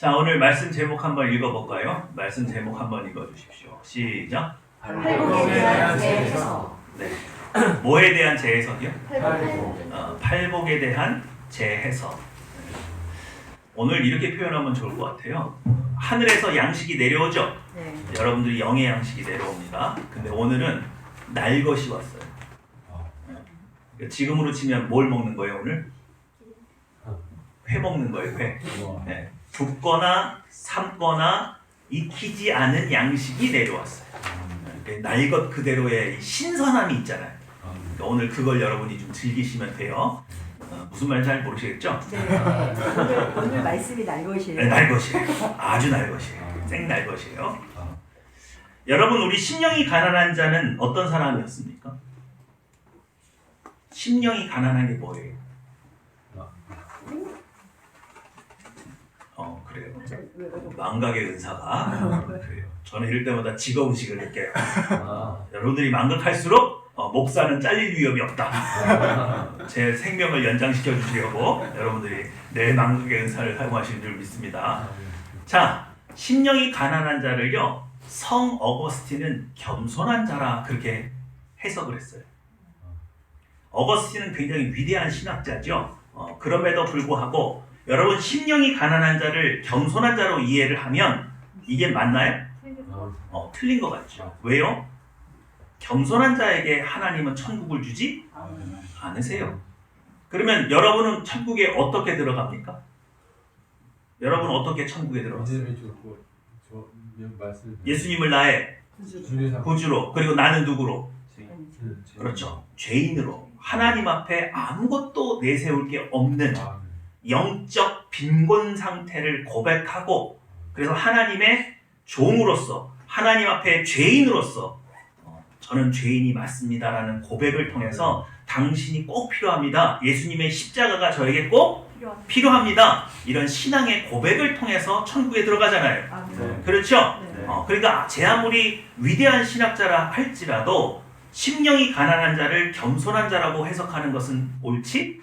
자, 오늘 말씀 제목 한번 읽어볼까요? 말씀 제목 한번 읽어주십시오. 시작. 팔복에 대한 재해석. 네. 뭐에 대한 재해석이요? 팔복. 팔복에 대한 재해석. 오늘 이렇게 표현하면 좋을 것 같아요. 하늘에서 양식이 내려오죠? 네. 여러분들이 영의 양식이 내려옵니다. 근데 오늘은 날 것이 왔어요. 지금으로 치면 뭘 먹는 거예요, 오늘? 회 먹는 거예요, 회. 네. 굽거나 삶거나 익히지 않은 양식이 내려왔어요. 날 것 그대로의 신선함이 있잖아요. 그러니까 오늘 그걸 여러분이 좀 즐기시면 돼요. 무슨 말인지 잘 모르시겠죠? 네. 오늘 말씀이 날 것이에요. 네, 날 것이에요. 아주 날 것이에요. 생날 것이에요. 여러분, 우리 심령이 가난한 자는 어떤 사람이었습니까? 심령이 가난한 게 뭐예요? 그래요. 망각의 은사가 그래요. 저는 이럴 때마다 지거의식을 느껴요. 여러분들이 망각할수록 목사는 잘릴 위협이 없다. 제 생명을 연장시켜 주시려고 여러분들이 내 망각의 은사를 사용하시는 줄 믿습니다. 자, 심령이 가난한 자를요, 성 어거스틴은 겸손한 자라 그렇게 해석을 했어요. 어거스틴은 굉장히 위대한 신학자죠. 그럼에도 불구하고 여러분, 심령이 가난한 자를 겸손한 자로 이해를 하면 이게 맞나요? 틀린 것 같죠. 왜요? 겸손한 자에게 하나님은 천국을 주지 않으세요. 그러면 여러분은 천국에 어떻게 들어갑니까? 여러분은 어떻게 천국에 들어갔어요? 예수님을 나의 구주로, 그리고 나는 누구로? 그렇죠. 죄인으로. 하나님 앞에 아무것도 내세울 게 없는 영적 빈곤 상태를 고백하고, 그래서 하나님의 종으로서, 하나님 앞에 죄인으로서 저는 죄인이 맞습니다라는 고백을 통해서 당신이 꼭 필요합니다. 예수님의 십자가가 저에게 꼭 필요합니다. 이런 신앙의 고백을 통해서 천국에 들어가잖아요. 그렇죠? 그러니까 제 아무리 위대한 신학자라 할지라도 심령이 가난한 자를 겸손한 자라고 해석하는 것은 옳지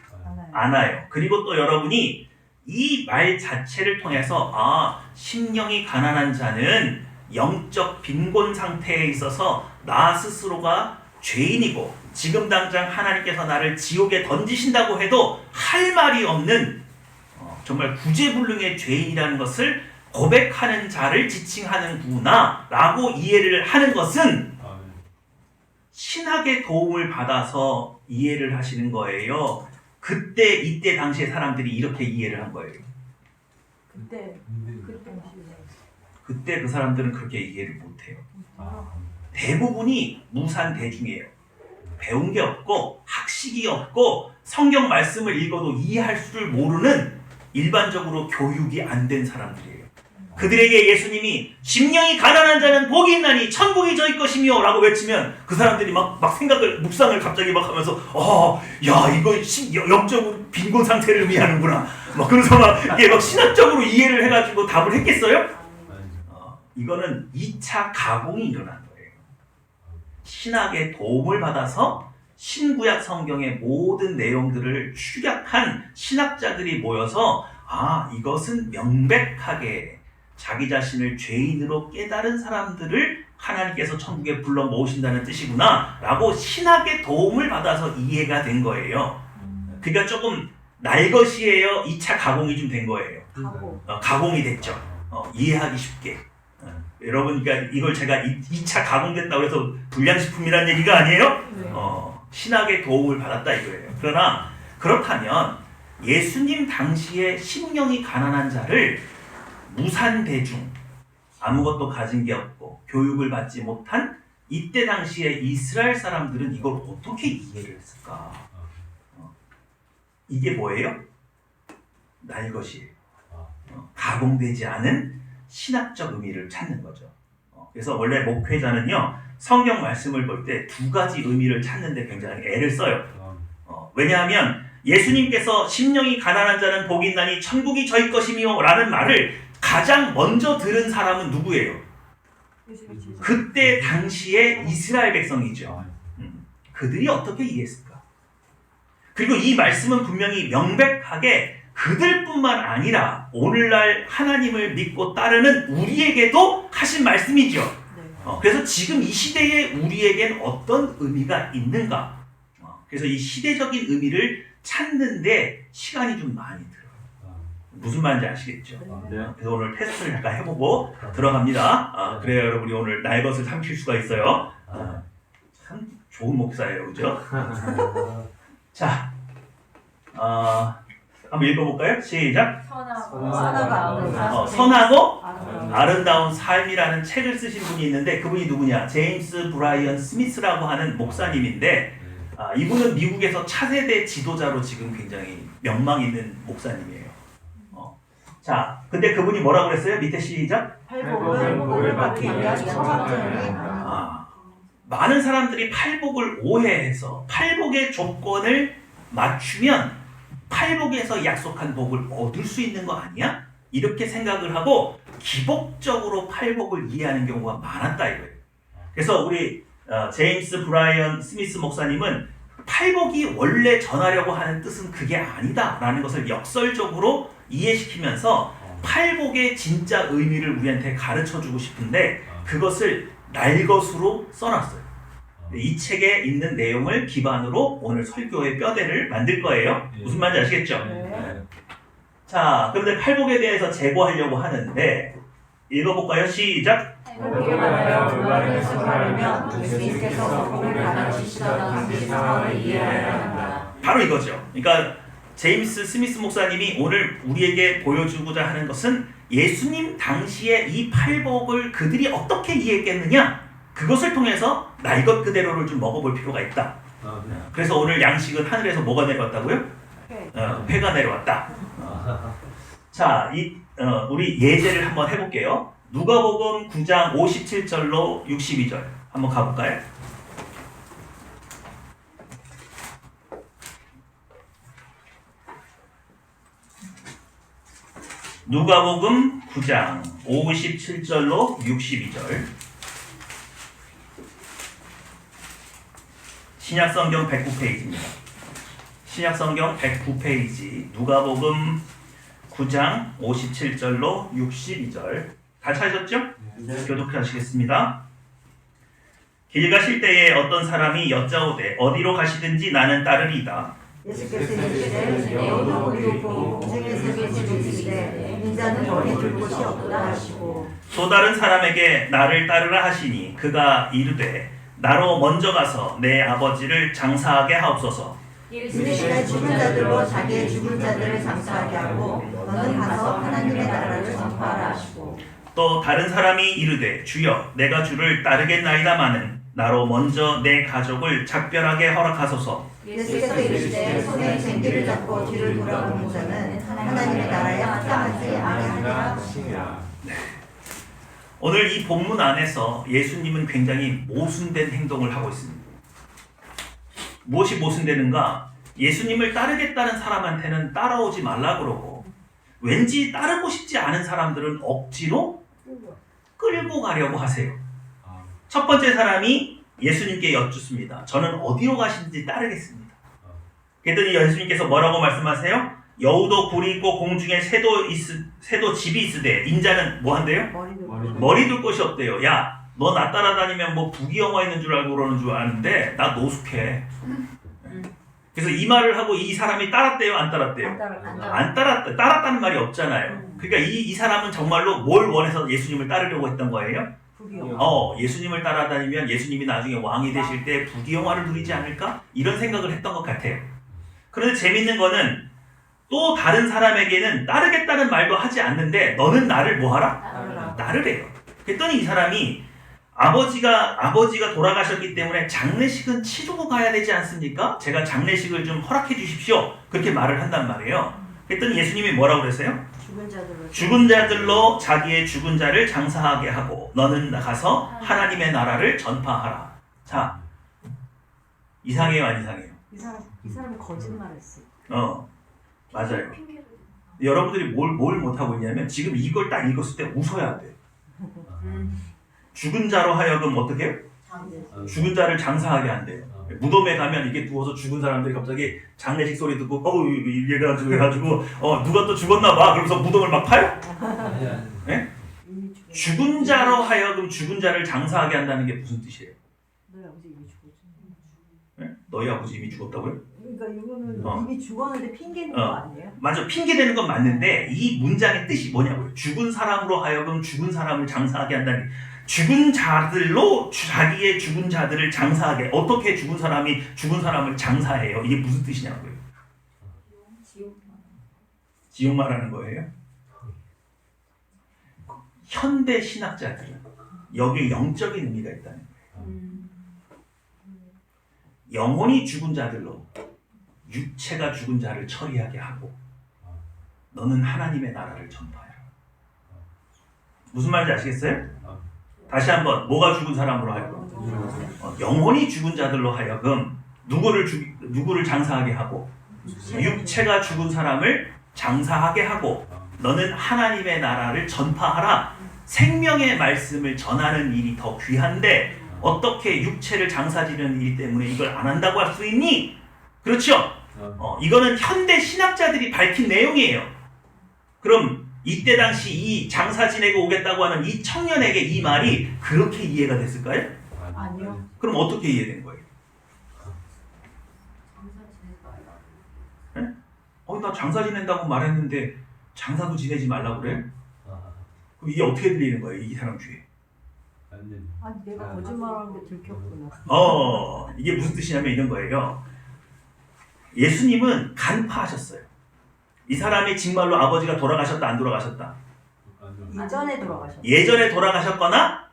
않아요. 그리고 또 여러분이 이 말 자체를 통해서 심령이 가난한 자는 영적 빈곤 상태에 있어서 나 스스로가 죄인이고 지금 당장 하나님께서 나를 지옥에 던지신다고 해도 할 말이 없는 정말 구제불능의 죄인이라는 것을 고백하는 자를 지칭하는구나 라고 이해를 하는 것은 신학의 도움을 받아서 이해를 하시는 거예요. 이때 당시에 사람들이 이렇게 이해를 한 거예요. 그때 그 사람들은 그렇게 이해를 못해요. 대부분이 무산대중이에요. 배운 게 없고 학식이 없고 성경 말씀을 읽어도 이해할 수를 모르는 일반적으로 교육이 안 된 사람들이에요. 그들에게 예수님이 심령이 가난한 자는 복이 있나니 천국이 저희 것이며 라고 외치면 그 사람들이 막 묵상을 갑자기 막 하면서 야 이거 영적으로 빈곤 상태를 의미하는구나 그래서 막 신학적으로 이해를 해가지고 답을 했겠어요? 이거는 2차 가공이 일어난 거예요. 신학의 도움을 받아서 신구약 성경의 모든 내용들을 축약한 신학자들이 모여서 이것은 명백하게 자기 자신을 죄인으로 깨달은 사람들을 하나님께서 천국에 불러 모으신다는 뜻이구나 라고 신학의 도움을 받아서 이해가 된 거예요. 그러니까 조금 날 것이에요? 2차 가공이 좀 된 거예요. 가공이 됐죠. 이해하기 쉽게. 여러분, 그러니까 이걸 제가 2차 가공됐다고 해서 불량식품이라는 얘기가 아니에요. 신학의 도움을 받았다 이거예요. 그러나 그렇다면 예수님 당시에 심령이 가난한 자를 무산대중, 아무것도 가진 게 없고 교육을 받지 못한 이때 당시에 이스라엘 사람들은 이걸 어떻게 이해를 했을까? 이게 뭐예요? 날 것이에요. 가공되지 않은 신학적 의미를 찾는 거죠. 그래서 원래 목회자는요, 성경 말씀을 볼 때 두 가지 의미를 찾는데 굉장히 애를 써요. 왜냐하면 예수님께서 심령이 가난한 자는 복이 있나니 천국이 저희 것이며 라는 말을 가장 먼저 들은 사람은 누구예요? 그때 당시에 이스라엘 백성이죠. 그들이 어떻게 이해했을까? 그리고 이 말씀은 분명히 명백하게 그들뿐만 아니라 오늘날 하나님을 믿고 따르는 우리에게도 하신 말씀이죠. 네. 그래서 지금 이 시대에 우리에겐 어떤 의미가 있는가? 그래서 이 시대적인 의미를 찾는데 시간이 좀 많이 들어요. 무슨 말인지 아시겠죠? 네. 그래서 오늘 테스트를 잠깐 해보고 들어갑니다. 그래야 여러분이 오늘 날 것을 삼킬 수가 있어요. 참 좋은 목사예요, 그죠? 자, 한번 읽어볼까요? 시작. 선하고 아름다운 삶이라는 책을 쓰신 분이 있는데 그분이 누구냐? 제임스 브라이언 스미스라고 하는 목사님인데 이분은 미국에서 차세대 지도자로 지금 굉장히 명망 있는 목사님이에요. 자, 근데 그분이 뭐라고 그랬어요? 밑에 시작. 팔복을 받기 위한 청합전이 많은 사람들이 팔복을 오해해서 팔복의 조건을 맞추면 팔복에서 약속한 복을 얻을 수 있는 거 아니야? 이렇게 생각을 하고 기복적으로 팔복을 이해하는 경우가 많았다 이거예요. 그래서 우리 제임스 브라이언 스미스 목사님은 팔복이 원래 전하려고 하는 뜻은 그게 아니다 라는 것을 역설적으로 이해시키면서 팔복의 진짜 의미를 우리한테 가르쳐주고 싶은데 그것을 날것으로 써놨어요. 이 책에 있는 내용을 기반으로 오늘 설교의 뼈대를 만들 거예요. 무슨 말인지 아시겠죠? 네. 자, 그런데 팔복에 대해서 제고하려고 하는데 읽어볼까요? 시작! 팔복에 관하여 올바르게 생활하면 예수님께서 복을 가르치시던 당시 상황을 이해해야 한다. 바로 이거죠. 그러니까 제임스 스미스 목사님이 오늘 우리에게 보여주고자 하는 것은 예수님 당시에 이 팔복을 그들이 어떻게 이해했겠느냐? 그것을 통해서 날 것 그대로를 좀 먹어볼 필요가 있다. 그래서 오늘 양식은 하늘에서 뭐가 내려왔다고요? 회가 내려왔다. 자, 우리 예제를 한번 해볼게요. 누가복음 9장 57절로 62절 한번 가볼까요? 누가복음 9장 57절로 62절 신약성경 109페이지입니다. 신약성경 109페이지 누가복음 9장 57절로 62절 다 찾으셨죠? 교독하시겠습니다. 길 가실 때에 어떤 사람이 여짜오되 어디로 가시든지 나는 따르리이다. 예수께서 이르시되 너도 우리 보고 공생에서 계시되 인자는 머리 둘 곳이 없다 하시고 또 다른 사람에게 나를 따르라 하시니 그가 이르되 나로 먼저 가서 내 아버지를 장사하게 하옵소서. 이르시되 죽은 자들로 자기의 죽은 자들을 장사하게 하고 너는 가서 하나님의 나라를 전파하라 하시고 또 다른 사람이 이르되 주여 내가 주를 따르겠나이다마는 나로 먼저 내 가족을 작별하게 허락하소서. 예수께서 이르시되 손에 쟁기를 잡고 뒤를 돌아보는 자는 하나님의 나라에 합당하지 아니하리라 하시니라. 오늘 이 본문 안에서 예수님은 굉장히 모순된 행동을 하고 있습니다. 무엇이 모순되는가? 예수님을 따르겠다는 사람한테는 따라오지 말라 그러고 왠지 따르고 싶지 않은 사람들은 억지로 끌고 가려고 하세요. 첫 번째 사람이 예수님께 여쭙습니다. 저는 어디로 가시는지 따르겠습니다. 그랬더니 예수님께서 뭐라고 말씀하세요? 여우도 굴이 있고 공중에 새도 집이 있으되 인자는 뭐 한대요? 머리 둘 곳이 없대요. 야, 너 나 따라다니면 뭐 부귀영화 있는 줄 알고 그러는 줄 아는데 나 노숙해. 그래서 이 말을 하고 이 사람이 따랐대요? 안 따랐대요? 안 따랐다. 따랐다는 말이 없잖아요. 그러니까 이 사람은 정말로 뭘 원해서 예수님을 따르려고 했던 거예요? 예수님을 따라다니면 예수님이 나중에 왕이 되실 때 부귀영화를 누리지 않을까? 이런 생각을 했던 것 같아요. 그런데 재밌는 거는 또 다른 사람에게는 따르겠다는 말도 하지 않는데 너는 나를 뭐하라? 따르래요. 그랬더니 이 사람이 아버지가 돌아가셨기 때문에 장례식은 치르고 가야 되지 않습니까? 제가 장례식을 좀 허락해 주십시오. 그렇게 말을 한단 말이에요. 그랬더니 예수님이 뭐라고 그랬어요? 죽은 자들로 자기의 죽은 자를 장사하게 하고 너는 나가서 하나님의 나라를 전파하라. 자, 이상해요, 안 이상해요? 이 사람은 거짓말했어. 맞아요. 여러분들이 뭘 못하고 있냐면 지금 이걸 딱 읽었을 때 웃어야 돼. 죽은 자로 하여금 어떻게 해요? 죽은 자를 장사하게 한대요. 무덤에 가면 이게 누워서 죽은 사람들이 갑자기 장례식 소리 듣고 이래가지고 누가 또 죽었나 봐 그러면서 무덤을 막 파요? 네? 죽은 자로 하여금 죽은 자를 장사하게 한다는 게 무슨 뜻이에요? 너희 아버지 이미 죽었지. 네? 너희 아버지 이미 죽었다고요? 그러니까 이거는 이미 죽었는데 핑계는 거 아니에요? 맞아, 핑계대는 건 맞는데 이 문장의 뜻이 뭐냐고요? 죽은 사람으로 하여금 죽은 사람을 장사하게 한다는, 죽은 자들로 자기의 죽은 자들을 장사하게. 어떻게 죽은 사람이 죽은 사람을 장사해요? 이게 무슨 뜻이냐고요? 지옥 말하는 거예요? 현대 신학자들은 여기에 영적인 의미가 있다는 거예요. 영혼이 죽은 자들로 육체가 죽은 자를 처리하게 하고 너는 하나님의 나라를 전파해라. 무슨 말인지 아시겠어요? 다시 한번, 뭐가 죽은 사람으로 하여금? 영혼이 죽은 자들로 하여금 누구를 장사하게 하고 육체가 죽은 사람을 장사하게 하고 너는 하나님의 나라를 전파하라. 생명의 말씀을 전하는 일이 더 귀한데 어떻게 육체를 장사지는 일 때문에 이걸 안 한다고 할 수 있니? 그렇죠? 이거는 현대 신학자들이 밝힌 내용이에요. 그럼 이때 당시 이 장사 지내고 오겠다고 하는 이 청년에게 이 말이 그렇게 이해가 됐을까요? 아니요. 그럼 어떻게 이해된 거예요? 네? 나 장사 지낸다고 말했는데 장사도 지내지 말라고 그래? 그럼 이게 어떻게 들리는 거예요? 이 사람 귀에? 아니 내가 거짓말하는 게 들켰구나. 이게 무슨 뜻이냐면 이런 거예요. 예수님은 간파하셨어요. 이 사람이 정말로 아버지가 돌아가셨다 안 돌아가셨다? 예전에 돌아가셨어. 예전에 돌아가셨거나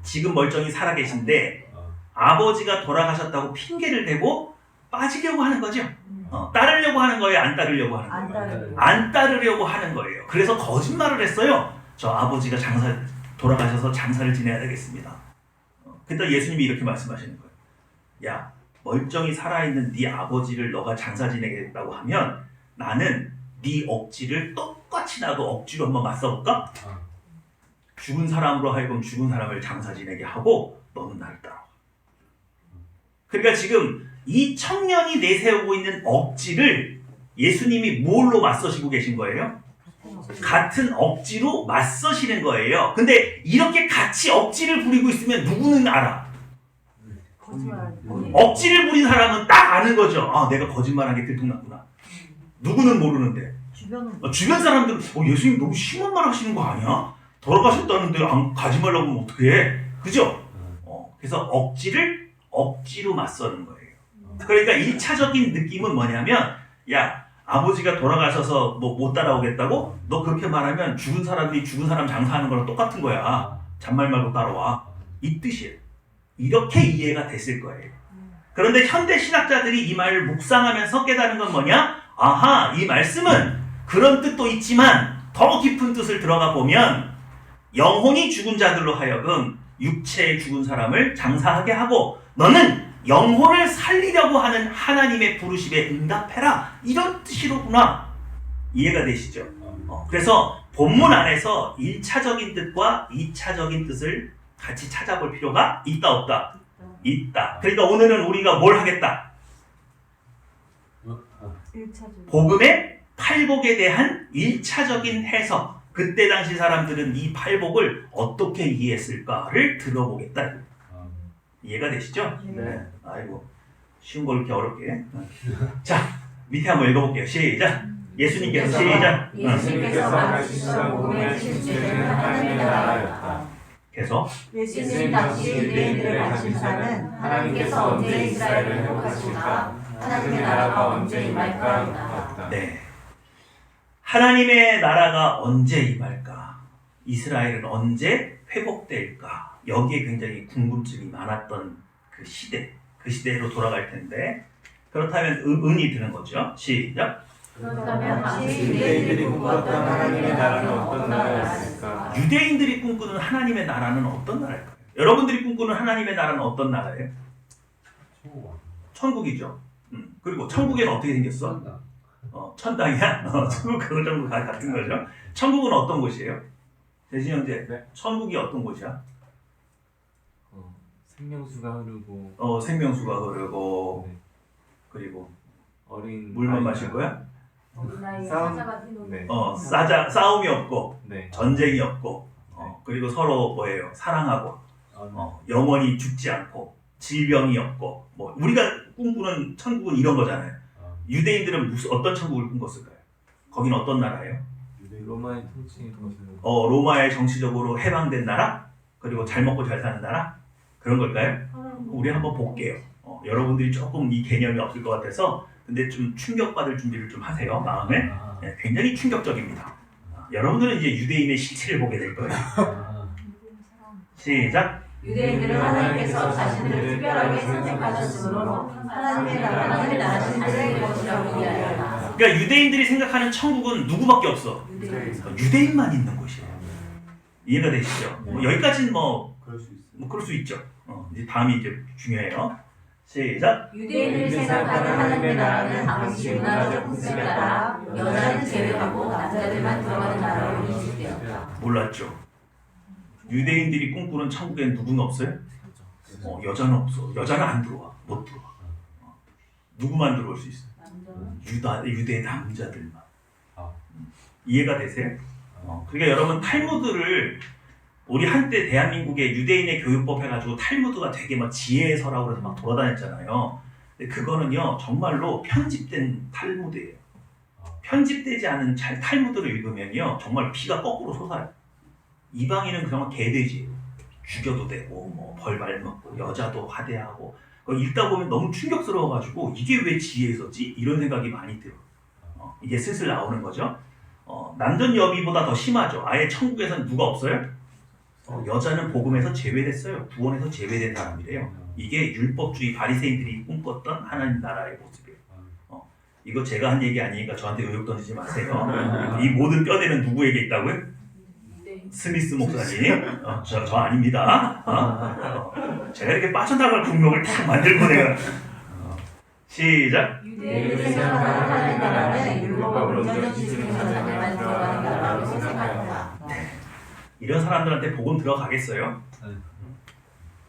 지금 멀쩡히 살아계신데 아버지가 돌아가셨다고 핑계를 대고 빠지려고 하는 거죠. 따르려고 하는 거예요? 안 따르려고 하는 안 거예요? 따르고. 안 따르려고 하는 거예요. 그래서 거짓말을 했어요. 저 아버지가 돌아가셔서 장사를 지내야 되겠습니다. 그때 예수님이 이렇게 말씀하시는 거예요. 야, 멀쩡히 살아있는 네 아버지를 너가 장사 지내겠다고 하면 나는 네 억지를 똑같이 나도 억지로 한번 맞서볼까? 죽은 사람으로 하여금 죽은 사람을 장사 지내게 하고 너는 나를 따라와. 그러니까 지금 이 청년이 내세우고 있는 억지를 예수님이 뭘로 맞서시고 계신 거예요? 같은 억지로 맞서시는 거예요. 근데 이렇게 같이 억지를 부리고 있으면 누구는 알아? 거짓말하는 억지를 부린 사람은 딱 아는 거죠. 내가 거짓말한 게 들통났구나. 누구는 모르는데 주변은 주변 사람들은 예수님 너무 심한 말 하시는 거 아니야? 돌아가셨다는데 안 가지 말라고 하면 어떡해? 그죠? 그래서 억지로 맞서는 거예요. 그러니까 1차적인 느낌은 뭐냐면, 야, 아버지가 돌아가셔서 뭐 못 따라오겠다고? 너 그렇게 말하면 죽은 사람들이 죽은 사람 장사하는 거랑 똑같은 거야. 잔말 말고 따라와. 이 뜻이에요. 이렇게 이해가 됐을 거예요. 그런데 현대 신학자들이 이 말을 묵상하면서 깨달은 건 뭐냐? 아하, 이 말씀은 그런 뜻도 있지만 더 깊은 뜻을 들어가 보면 영혼이 죽은 자들로 하여금 육체에 죽은 사람을 장사하게 하고 너는 영혼을 살리려고 하는 하나님의 부르심에 응답해라. 이런 뜻이로구나. 이해가 되시죠? 그래서 본문 안에서 1차적인 뜻과 2차적인 뜻을 같이 찾아볼 필요가 있다 없다? 있다. 그러니까 오늘은 우리가 뭘 하겠다? 1차적으로 복음의 팔복에 대한 1차적인 해석. 그때 당시 사람들은 이 팔복을 어떻게 이해했을까를 들어보겠다. 이해가 되시죠? 네. 아이고, 쉬운 걸 이렇게 어렵게. 자, 밑에 한번 읽어볼게요. 시작. 예수님께서 시작. 예수님께서 말하시던 복음의 실체는 하나님의 나라였다. 계속. 예수님 당시 유대인들의 관심사는 하나님께서 언제 이스라엘을 회복하실까? 하나님의 나라가 언제 임할까? 네. 하나님의 나라가 언제 임할까? 이스라엘은 언제 회복될까? 여기에 굉장히 궁금증이 많았던 그 시대로 돌아갈 텐데, 그렇다면 은이 드는 거죠. 시작. 그렇다면 당시 유대인들이 꿈꿨던 하나님의 나라는 어떤 나라였을까? 유대인들이 꿈꾸는 하나님의 나라는 어떤 나라일까요? 여러분들이 꿈꾸는 하나님의 나라는 어떤 나라예요? 천국이죠. 그리고 천국에는 어떻게 생겼어? 천당이야? 천국 그거 정도 같은 거죠. 천국은 어떤 곳이에요? 대신 형제, 네. 천국이 어떤 곳이야? 생명수가 흐르고 생명수가 흐르고 네. 그리고 어린 물만 아이가- 마실 거야? 나의 싸움- 사자가 뛰노는 네. 싸움이 없고 네. 전쟁이 없고 그리고 서로 뭐예요? 사랑하고 영원히 죽지 않고 질병이 없고 뭐 우리가 꿈꾸는 천국은 이런 거잖아요. 유대인들은 어떤 천국을 꿈꿨을까요? 거기는 어떤 나라예요? 로마의 통치 것을 로마의 정치적으로 해방된 나라? 그리고 잘 먹고 잘 사는 나라? 그런 걸까요? 우리 한번 볼게요. 여러분들이 조금 이 개념이 없을 것 같아서 근데 좀 충격받을 준비를 좀 하세요. 마음에. 네, 굉장히 충격적입니다. 여러분들은 이제 유대인의 실체를 보게 될 거예요. 시작. 유대인들은 하나님께서 자신들을 특별하게 선택하셨으므로 하나님의 나라는 자신들의 것이라고 이해하였다. 그러니까 유대인들이 생각하는 천국은 누구밖에 없어? 유대인만 있는 곳이에요. 이해가 되시죠? 뭐 여기까지는 그럴 수 있어요. 뭐 그럴 수 있죠. 이제 다음이 이제 중요해요. 시작. 유대인들이 생각하는 하나님의 나라는 당시 문화적 풍습에 따라 여자는 제외하고 남자들만 들어가는 나라로 인식되었다. 몰랐죠? 유대인들이 꿈꾸는 천국엔 누구는 없어요? 여자는 없어. 여자는 안 들어와. 못 들어와. 누구만 들어올 수 있어? 유대 남자들만. 이해가 되세요? 그러니까 여러분 탈무드를 우리 한때 대한민국의 유대인의 교육법 해가지고 탈무드가 되게 막 지혜의 서라고 해서 막 돌아다녔잖아요. 근데 그거는요 정말로 편집된 탈무드예요. 편집되지 않은 탈무드를 읽으면요 정말 피가 거꾸로 솟아요. 이방인은 그냥 개돼지예요. 죽여도 되고 뭐 벌 먹고 여자도 하대하고 그거 읽다 보면 너무 충격스러워가지고 이게 왜 지혜서지? 이런 생각이 많이 들어요. 이게 슬슬 나오는 거죠. 남전 여비보다 더 심하죠. 아예 천국에서는 누가 없어요? 여자는 복음에서 제외됐어요. 구원에서 제외된 사람이래요. 이게 율법주의 바리새인들이 꿈꿨던 하나님 나라의 모습이에요. 이거 제가 한 얘기 아니니까 저한테 의혹 던지지 마세요. 이 모든 뼈대는 누구에게 있다고요? 스미스 목사님. 저 아닙니다. 제가 이렇게 빠져나갈 국명을 딱 만들고 내가 시작. 유대인들이 생각하는 하나님 나라는 율법을 온전히 지키는 자들만 들어가는 나라로 생각한다. 이런 사람들한테 복음 들어가겠어요?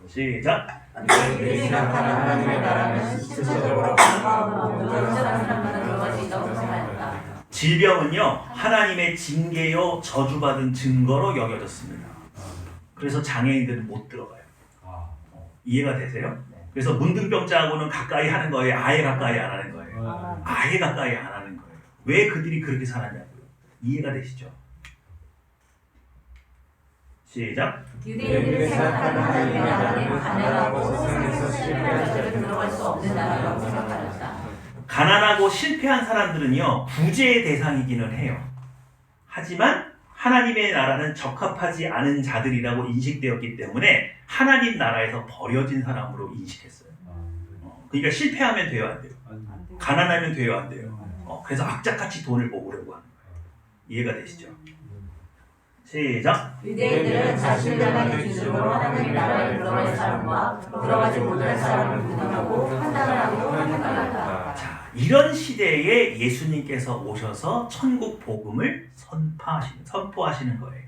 시작. 유대인들이 생각하는 하나님의 나라는 실질적으로 건강하고 온전한 사람만 들어갈 수 있다고 생각한다. 질병은요 하나님의 징계요 저주받은 증거로 여겨졌습니다. 그래서 장애인들은 못 들어가요. 이해가 되세요? 그래서 문둥병자하고는 가까이 하는 거예요? 아예 가까이 안 하는 거예요? 아예 가까이 안 하는 거예요. 왜 그들이 그렇게 살았냐고요? 이해가 되시죠? 시작. 유대인들이 생각하는 하나님의 나라는 가난하고 세상에서 실패한 자들은 들어갈 수 없는 나라라고 생각하였다. 가난하고 실패한 사람들은요 구제의 대상이기는 해요. 하지만 하나님의 나라는 적합하지 않은 자들이라고 인식되었기 때문에 하나님 나라에서 버려진 사람으로 인식했어요. 그러니까 실패하면 돼요, 안 돼요? 가난하면 돼요, 안 돼요? 그래서 악착같이 돈을 모으려고 하는 거예요. 이해가 되시죠? 시작. 유대인들은 자신들만의 기준으로 하나님 나라에 들어갈 사람과 들어가지 못할 사람을 구분하고 판단을 하고 판단한다. 자, 이런 시대에 예수님께서 오셔서 천국 복음을 선포하시는 거예요.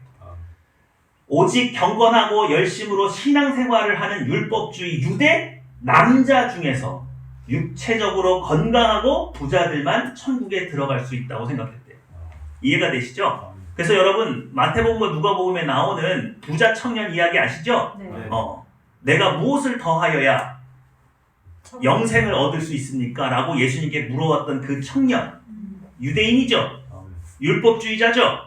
오직 경건하고 열심으로 신앙생활을 하는 율법주의 유대 남자 중에서 육체적으로 건강하고 부자들만 천국에 들어갈 수 있다고 생각했대요. 이해가 되시죠? 그래서 여러분 마태복음과 누가복음에 나오는 부자 청년 이야기 아시죠? 네. 내가 무엇을 더하여야 영생을 얻을 수 있습니까? 라고 예수님께 물어왔던 그 청년 유대인이죠? 율법주의자죠?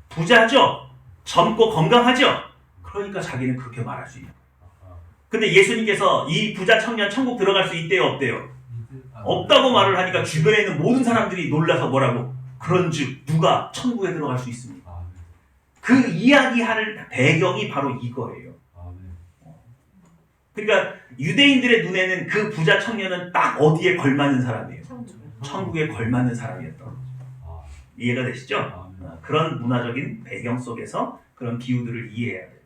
부자죠? 젊고 건강하죠? 그러니까 자기는 그렇게 말할 수 있는 거예요. 근데 예수님께서 이 부자 청년 천국 들어갈 수 있대요? 없대요? 없다고 말을 하니까 주변에 있는 모든 사람들이 놀라서 뭐라고? 그런즉 누가 천국에 들어갈 수 있습니까? 그 이야기할 배경이 바로 이거예요. 그러니까 유대인들의 눈에는 그 부자 청년은 딱 어디에 걸맞는 사람이에요? 천국에 걸맞는 사람이었던 거죠. 이해가 되시죠? 그런 문화적인 배경 속에서 그런 비유들을 이해해야 돼요.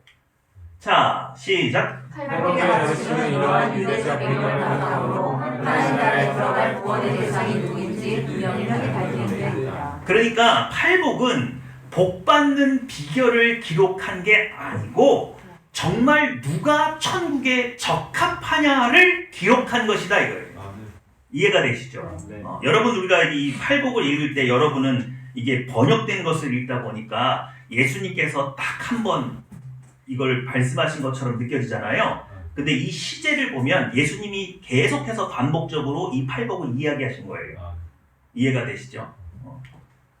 자, 시작. 팔복의 아저씨는 이러한 유대적 배경을 바탕으로 하나님 나라에 들어갈 구원의 대상이 누구인지 분명히 밝히게 되었다. 그러니까 팔복은 복 받는 비결을 기록한 게 아니고 정말 누가 천국에 적합하냐를 기록한 것이다 이거예요. 이해가 되시죠? 네. 여러분 우리가 이 팔복을 읽을 때 여러분은 이게 번역된 것을 읽다 보니까 예수님께서 딱 한 번 이걸 말씀하신 것처럼 느껴지잖아요. 근데 이 시제를 보면 예수님이 계속해서 반복적으로 이 팔복을 이야기하신 거예요. 이해가 되시죠?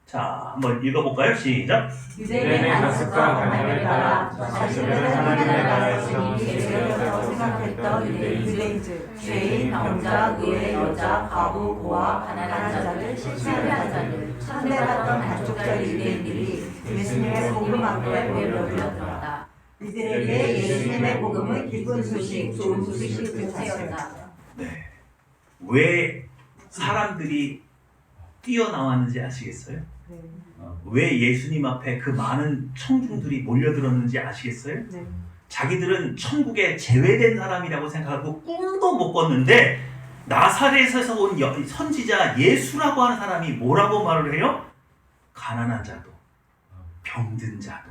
자, 한번 읽어볼까요? 시작! 유대인의 관습과 관념에 따라 자신을 하나님의 나라의 주님이 계시려고 생각했던 유대인들, 죄인, 병자, 의회, 여자, 과부, 고아, 가난한 자들, 실패한 자들, 천대받던 반쪽짜리 유대인들이 예수님의 복음 앞에 고개를 들었다. 이들에게 예수님의 복음은 기쁜 소식, 좋은 소식이 그쳤다. 네. 왜 사람들이 뛰어나왔는지 아시겠어요? 네. 왜 예수님 앞에 그 많은 청중들이 몰려들었는지 아시겠어요? 네. 자기들은 천국에 제외된 사람이라고 생각하고 꿈도 못 꿨는데 나사렛에서 온 선지자 예수라고 하는 사람이 뭐라고 말을 해요? 가난한 자도, 병든 자도,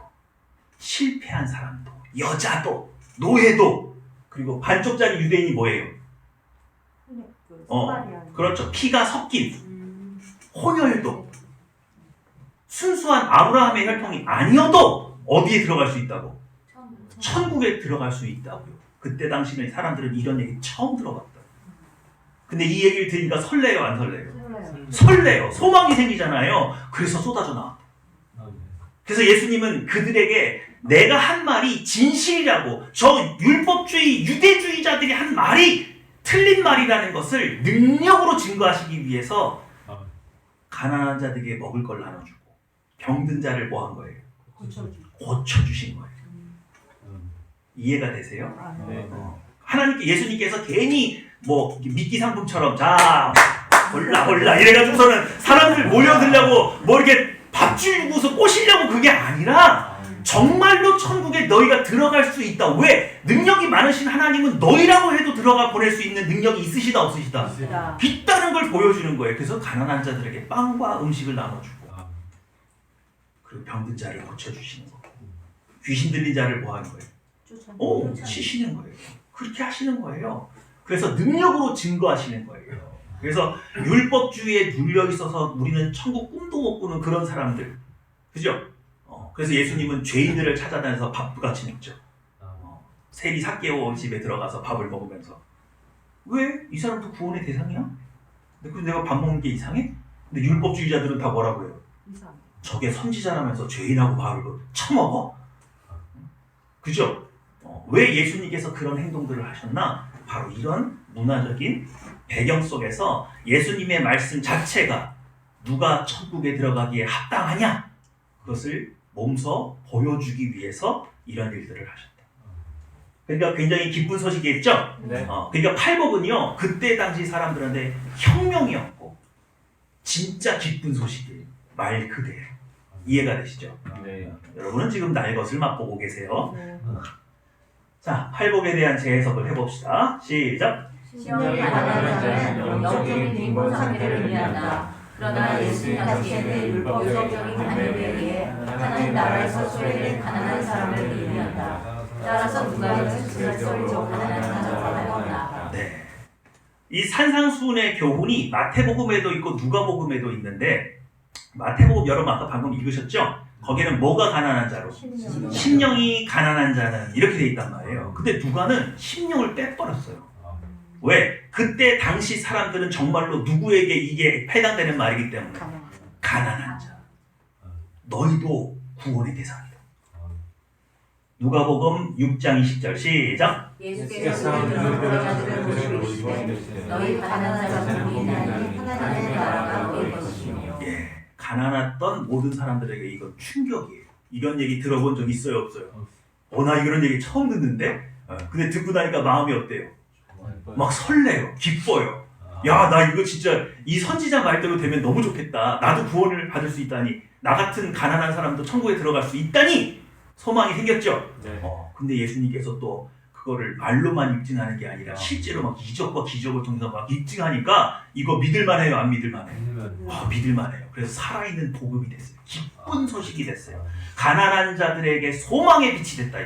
실패한 사람도, 여자도, 노예도, 그리고 반쪽짜리 유대인이 뭐예요? 그렇죠. 피가 섞인 혼혈도, 순수한 아브라함의 혈통이 아니어도 어디에 들어갈 수 있다고? 천국에 들어갈 수 있다고요. 그때 당시는 사람들은 이런 얘기 처음 들어봤다. 근데 이 얘기를 들으니까 설레요, 안 설레요? 설레요. 소망이 생기잖아요. 그래서 쏟아져 나왔다. 그래서 예수님은 그들에게 내가 한 말이 진실이라고, 저 율법주의 유대주의자들이 한 말이 틀린 말이라는 것을 능력으로 증거하시기 위해서 가난한 자들에게 먹을 걸 나눠주고 병든 자를 뭐 한 거예요? 고쳐주신 거예요. 이해가 되세요? 네. 하나님께 예수님께서 괜히 뭐 미끼 상품처럼 자 골라 이래가지고서는 사람들 모여들려고 뭐 이렇게 밥 주고서 꼬시려고 그게 아니라 정말로 천국에 너희가 들어갈 수 있다. 왜? 능력이 많으신 하나님은 너희라고 해도 들어가 보낼 수 있는 능력이 있으시다 없으시다? 있다는 걸 보여주는 거예요. 그래서 가난한 자들에게 빵과 음식을 나눠주고 그리고 병든 자를 고쳐주시는 거예요. 귀신 들린 자를 뭐 하는 거예요? 치시는 거예요. 그렇게 하시는 거예요. 그래서 능력으로 증거하시는 거예요. 그래서 율법주의에 눌려 있어서 우리는 천국 꿈도 못 꾸는 그런 사람들, 그죠? 그래서 예수님은 죄인들을 찾아다녀서 밥같이 먹죠. 세리 삭개오 집에 들어가서 밥을 먹으면서 왜? 이 사람도 구원의 대상이야? 근데 내가 밥 먹는 게 이상해? 근데 율법주의자들은 다 뭐라고 해요? 저게 선지자라면서 죄인하고 밥을 처먹어? 그죠? 왜 예수님께서 그런 행동들을 하셨나? 바로 이런 문화적인 배경 속에서 예수님의 말씀 자체가 누가 천국에 들어가기에 합당하냐? 그것을 몸소 보여주기 위해서 이런 일들을 하셨다. 그러니까 굉장히 기쁜 소식이겠죠? 네. 그러니까 팔복은요, 그때 당시 사람들한테 혁명이었고 진짜 기쁜 소식이에요. 말 그대로. 이해가 되시죠? 네. 여러분은 지금 날 것을 맛보고 계세요. 네. 자, 팔복에 대한 재해석을 해봅시다. 시작! 신령이 가난한 자는 영적인 빈곤 상태를 의미한다. 그러나 예수님 당시에는 율법적인 관념에 하나님 나라에서 소외된 가난한 사람을 의미한다. 따라서 누가 질서리적 가난한 자라고 하였다. 네. 이 산상수훈의 교훈이 마태복음에도 있고 누가복음에도 있는데, 마태복음 여러분 아까 방금 읽으셨죠? 거기는 뭐가 가난한 자로? 심령이 가난한 자는 이렇게 돼 있단 말이에요. 근데 누가는 심령을 빼버렸어요. 왜? 그때 당시 사람들은 정말로 누구에게 이게 해당되는 말이기 때문에 가난한 자. 너희도 구원의 대상이다. 누가복음 6장 20절 시작! 예수께서 그들을 부르짖어 보시되 너희 가난한 자들을 위하니 하나님의 나라가 너희 것이며. 예, 가난했던 모든 사람들에게 이건 충격이에요. 이런 얘기 들어본 적 있어요 없어요? 나 이런 얘기 처음 듣는데? 근데 듣고 나니까 마음이 어때요? 막 설레요. 기뻐요. 야, 나 이거 진짜 이 선지자 말대로 되면 너무 좋겠다. 나도 구원을 받을 수 있다니. 나 같은 가난한 사람도 천국에 들어갈 수 있다니. 소망이 생겼죠? 네. 근데 예수님께서 또 그거를 말로만 입증하는 게 아니라 실제로 막 이적과 기적을 통해서 막 입증하니까 이거 믿을만해요? 안 믿을만해요? 믿을만해요. 그래서 살아있는 복음이 됐어요. 기쁜 소식이 됐어요. 가난한 자들에게 소망의 빛이 됐다.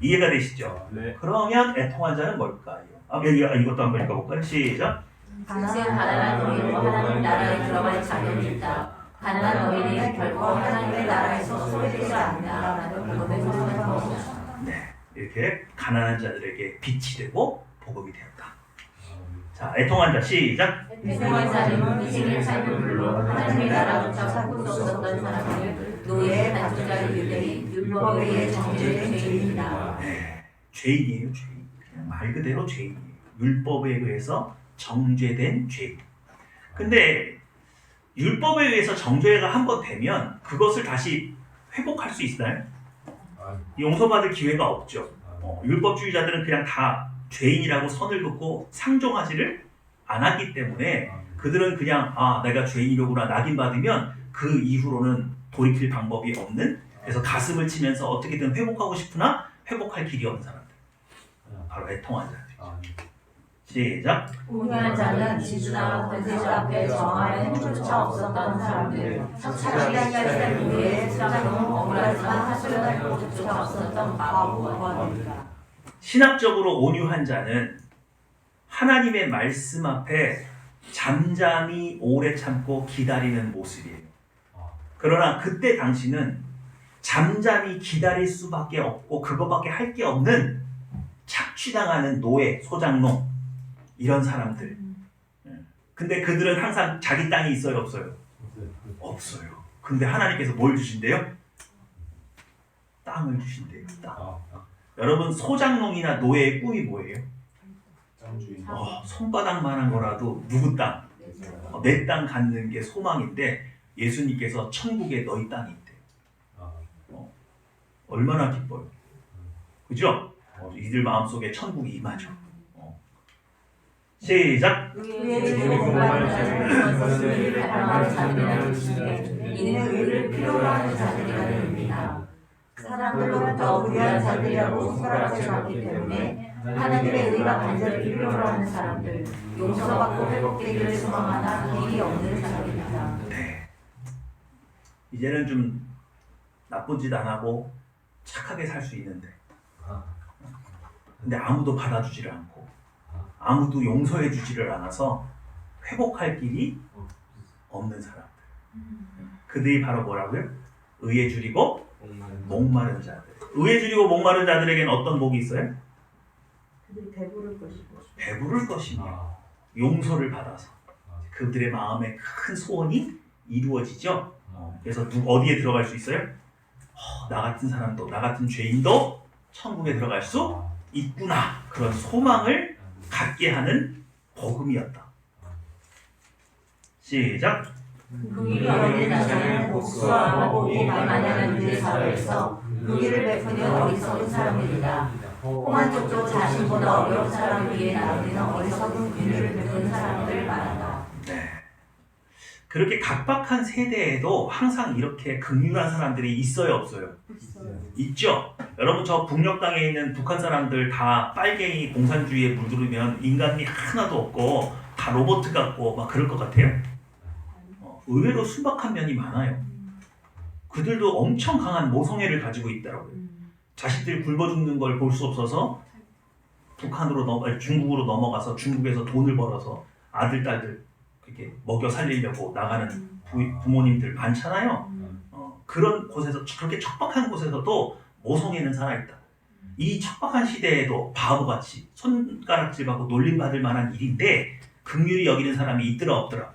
이해가 되시죠? 네. 그러면 애통한 자는 뭘까요? 이것도 한번 읽어볼까요? 시작. 가난한 너희로 하나님 나라에 들어갈 자격이 있다. 가난한 너희는 결코 하나님의 나라에서 소외되지 않는다라는 복음을 선포한 것이다. 네, 이렇게 가난한 자들에게 빛이 되고 복음이 되었다. 자, 애통한 자 시작. 애통한 자는 인생의 삶을 불러 하나님의 나라조차 찾고 있었던 사람들, 노예의 단속자의 유대인, 율법에 의해 정죄된 죄인이다. 네, 죄인이에요, 죄인. 그냥 말 그대로 죄인이에요. 율법에 의해서 정죄된 죄인. 근데 율법에 의해서 정죄가 한번 되면 그것을 다시 회복할 수 있나요? 용서받을 기회가 없죠. 율법주의자들은 그냥 다 죄인이라고 선을 긋고 상종하지를 않았기 때문에 그들은 그냥 내가 죄인이로구나 낙인 받으면 그 이후로는 돌이킬 방법이 없는, 그래서 가슴을 치면서 어떻게든 회복하고 싶으나 회복할 길이 없는 사람들, 바로 애통한 자들이죠. 시작. 우매한 자는 지주나 권세자 앞에 저항할 힘조차 없었던 사람들, 자기가 이야기할 후에 수장은 억울하지만 하소연할 곳조차 없었던 바보들이다. 신학적으로 온유한 자는 하나님의 말씀 앞에 잠잠히 오래 참고 기다리는 모습이에요. 그러나 그때 당시는 잠잠히 기다릴 수밖에 없고 그것밖에 할 게 없는 착취당하는 노예, 소장농, 이런 사람들. 근데 그들은 항상 자기 땅이 있어요, 없어요? 없어요. 근데 하나님께서 뭘 주신대요? 땅을 주신대요. 땅. 여러분, 소장농이나 노예의 꿈이 뭐예요? 손바닥만한 거라도 누구 땅? 내 땅 갖는 게 소망인데 예수님께서 천국에 너희 땅이 있대요. 얼마나 기뻐요. 그죠? 이들 마음속에 천국이 임하죠. 시작. 의를 공부하는 자들은 것을 발명하는 자들이라는 뜻인데 이는 의를 필요로 하는 자들이라는 의미다. 사람들로부터 무리한 자들이라고 손가락질 받기 때문에 하나님의 의가 반드시 필요로 하는 사람들, 용서받고 회복되기를 소망하나 길이 없는 사람입니다. 네. 이제는 좀 나쁜 짓 안 하고 착하게 살 수 있는데, 근데 아무도 받아주지를 않고 아무도 용서해 주지를 않아서 회복할 길이 없는 사람들. 그들이 바로 뭐라고요? 의에 줄이고 목마른 자들. 의에 줄이고 목마른 자들에게는 어떤 복이 있어요? 그들이 배부를 것이고 배부를 것이며 용서를 받아서 그들의 마음에 큰 소원이 이루어지죠. 그래서 어디에 들어갈 수 있어요? 나 같은 사람도, 나 같은 죄인도 천국에 들어갈 수 있구나. 그런 소망을 갖게 하는 복음이었다. 시작. 의를 얻는 자는 복수와 복이 만연한 우리 사회에서 의를 베푸는 어리석은 사람들이다. 홍한 쪽도 자신보다 어려운 사람을 위해 나르는 어리석은 의를 베푸는 사람들을 말한다. 네. 그렇게 각박한 세대에도 항상 이렇게 긍휼한 사람들이 있어요, 없어요? 있죠. 여러분, 저 북녘 땅에 있는 북한 사람들 다 빨갱이 공산주의에 물들으면 인간미 하나도 없고 다 로봇 같고 막 그럴 것 같아요. 의외로 순박한 면이 많아요. 그들도 엄청 강한 모성애를 가지고 있더라고요. 자식들이 굶어 죽는 걸 볼 수 없어서 중국으로 넘어가서 중국에서 돈을 벌어서 아들, 딸들 그렇게 먹여 살리려고 나가는 부모님들 많잖아요. 그런 곳에서, 그렇게 척박한 곳에서도 모성애는 살아있다. 이 척박한 시대에도 바보같이 손가락질받고 놀림받을 만한 일인데 긍휼히 여기는 사람이 있더라, 없더라?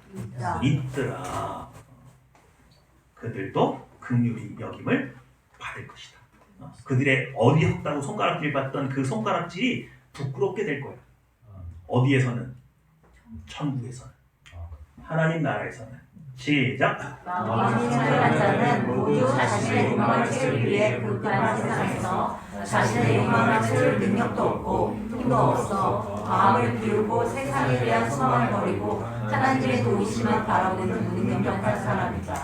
있더라. 그들도 긍휼히 여김을 받을 것이다. 그들의 어리석다고 손가락질 받던 그 손가락질이 부끄럽게 될 거야. 어디에서는? 천국에서는. 하나님 나라에서는. 시작. 마음이 차별한 자는 모두 자신의 욕망을 채우기 위해 극한 세상에서 자신의 욕망을 채울 능력도 없고 힘도 없어 마음을 비우고 세상에 대한 소망을 버리고 하나님의 도우심만 바라보는 무능력한 사람이다.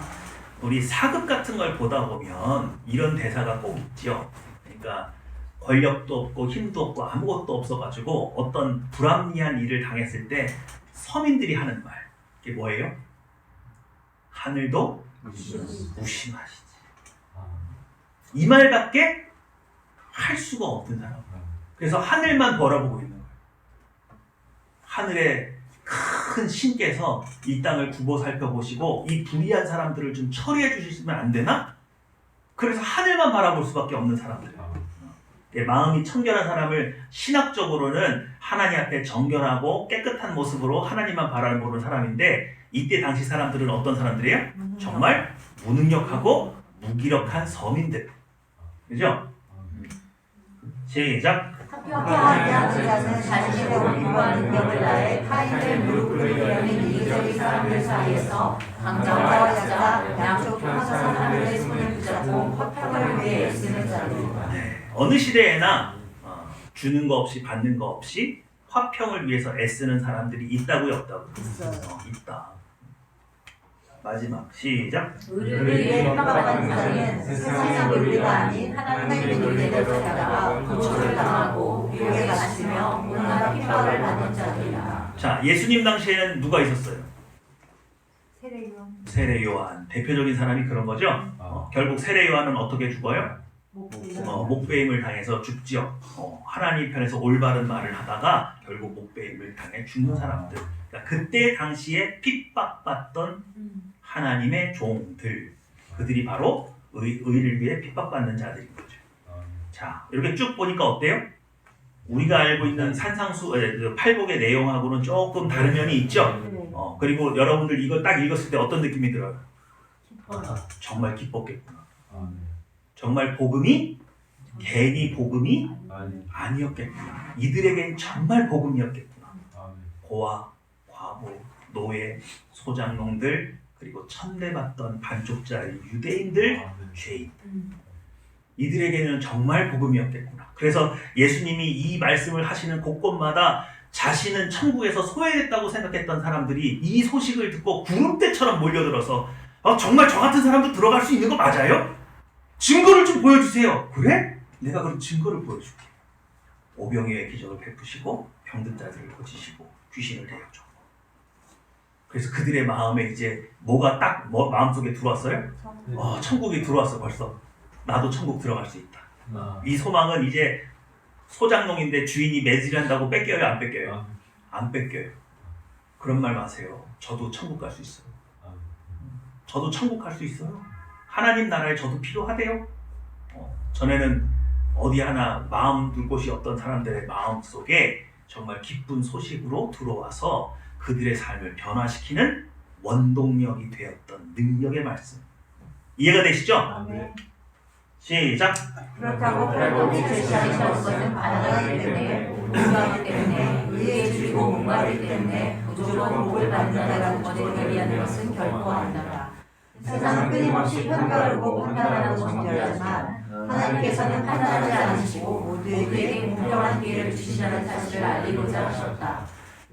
우리 사극 같은 걸 보다 보면 이런 대사가 꼭 있죠. 그러니까 권력도 없고 힘도 없고 아무것도 없어가지고 어떤 불합리한 일을 당했을 때 서민들이 하는 말, 이게 뭐예요? 하늘도 무심하시지. 이 말밖에 할 수가 없는 사람. 그래서 하늘만 바라보고 있는 거예요. 하늘에 큰 신께서 이 땅을 굽어 살펴보시고 이 불의한 사람들을 좀 처리해 주시면 안 되나? 그래서 하늘만 바라볼 수밖에 없는 사람들이에요. 마음이 청결한 사람을 신학적으로는 하나님 앞에 정결하고 깨끗한 모습으로 하나님만 바라보는 사람인데, 이때 당시 사람들은 어떤 사람들이에요? 정말 무능력하고 무기력한 서민들. 그죠? 시작. 합격하지 않은 자는 자신의 권위와 능력을 다해 타인을 무릎 꿇으려는 이기적인 사람들 사이에서 강자와 약자, 양쪽 하사 사람들의 손을 붙잡고 화평을 위해 애쓰는 자들이다. 어느 시대에나 주는 거 없이 받는 거 없이 화평을 위해서 애쓰는 사람들이 있다고요, 없다고요? 있어요. 있다. 마지막 시작. 의를 위해 핍박받는 자는 세상의 논리가 아닌 하나님의 논리를 찾아가 고초를 당하고 유혹에 갇히며 온갖 핍박을 받는 자들이다. 자, 예수님 당시에는 누가 있었어요? 세례요한 세례 요한. 대표적인 사람이 그런 거죠. 결국 세례 요한은 어떻게 죽어요? 목베임을 당해서 죽지요. 하나님 편에서 올바른 말을 하다가 결국 목베임을 당해 죽는 사람들. 그러니까 그때 당시에 핍박받던 하나님의 종들, 그들이 바로 의를 위해 핍박받는 자들인 거죠. 자, 이렇게 쭉 보니까 어때요? 우리가 알고 있는 팔복의 내용하고는 조금 다른 면이 있죠. 그리고 여러분들 이거 딱 읽었을 때 어떤 느낌이 들어요? 정말 기뻤겠구나. 정말 복음이 괜히 복음이 아니었겠구나. 이들에겐 정말 복음이었겠구나. 고아, 과부, 노예, 소장농들, 그리고 천대받던 반쪽짜리 유대인들, 죄인. 이들에게는 정말 복음이었겠구나. 그래서 예수님이 이 말씀을 하시는 곳곳마다 자신은 천국에서 소외됐다고 생각했던 사람들이 이 소식을 듣고 구름대처럼 몰려들어서 정말 저 같은 사람도 들어갈 수 있는 거 맞아요? 증거를 좀 보여주세요. 그래? 내가 그럼 증거를 보여줄게. 오병이어의 기적을 베푸시고 병든 자들을 고치시고 귀신을 내어줘. 그래서 그들의 마음에 이제 뭐가 딱 마음속에 들어왔어요? 천국이 들어왔어 벌써. 나도 천국 들어갈 수 있다. 이 소망은 이제 소장농인데 주인이 매질한다고 뺏겨요, 안 뺏겨요? 안 뺏겨요. 그런 말 마세요. 저도 천국 갈 수 있어요. 저도 천국 갈 수 있어요. 하나님 나라에 저도 필요하대요. 전에는 어디 하나 마음 둘 곳이 없던 사람들의 마음 속에 정말 기쁜 소식으로 들어와서 그들의 삶을 변화시키는 원동력이 되었던 능력의 말씀. 이해가 되시죠? 시작. 그렇다고 팔복이 제시하는 것은 가난하기 때문에, 우울하기 때문에, 의에 줄이고 목마르기 때문에 무조건 복을 받는다라고 번역을 얘기하는 것은 결코 아니라. 세상은 끊임없이 편가르고 판단하고 정죄하지만 하나님께서는 판단하지 않으시고 모두에게 공평한 기회를 주시라는 사실을 알리고자 하셨다.